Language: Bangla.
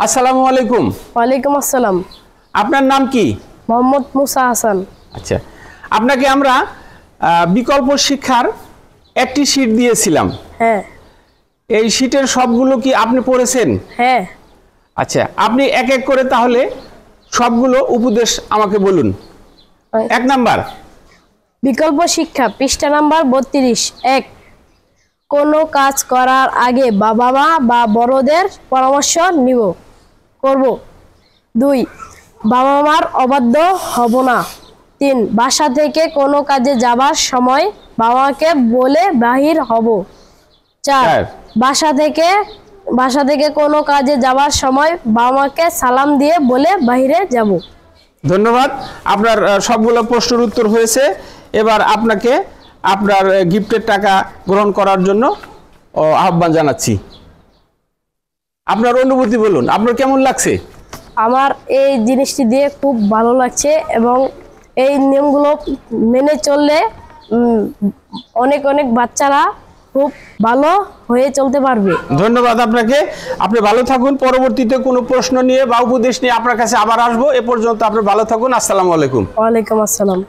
আসসালামু আলাইকুম। ওয়ালাইকুম আসসালাম। আপনার নাম কি? মোহাম্মদ মুসা হাসান। আচ্ছা, আপনাকে আমরা বিকল্প শিক্ষার একটি শীট দিয়েছিলাম। হ্যাঁ। এই শীটের সবগুলো কি আপনি পড়েছেন? হ্যাঁ। আচ্ছা, আপনি এক এক করে তাহলে সবগুলো উপদেশ আমাকে বলুন। 1 নাম্বার, বিকল্প শিক্ষা, পৃষ্ঠা নাম্বার 32। 1, কোনো কাজ করার আগে বাবা মা বা বড়দের পরামর্শ করব। 2, বাবা মার অবাধ্য হব না। 3, বাসা থেকে কোনো কাজে যাবার সময় বাবা মাকে বলে বাহির হব। 4, বাসা থেকে কোনো কাজে যাবার সময় বাবা মাকে সালাম দিয়ে বলে বাইরে যাব। ধন্যবাদ। আপনার সবগুলো প্রশ্নের উত্তর হয়েছে। এবার আপনাকে আপনার গিফটের টাকা গ্রহণ করার জন্য আহ্বান জানাচ্ছি। আপনার অনুভূতি বলুন, আপনার কেমন লাগছে? আমার এই জিনিসটি দিয়ে খুব ভালো লাগছে এবং এই নিয়মগুলো মেনে চললে অনেক অনেক বাচ্চারা খুব ভালো হয়ে চলতে পারবে। ধন্যবাদ আপনাকে। আপনি ভালো থাকুন। পরবর্তীতে কোনো প্রশ্ন নিয়ে বা উপদেশ নিয়ে আপনার কাছে আবার আসবো। এ পর্যন্ত আপনি ভালো থাকুন। আসসালামু আলাইকুম। ওয়ালাইকুম আসসালাম।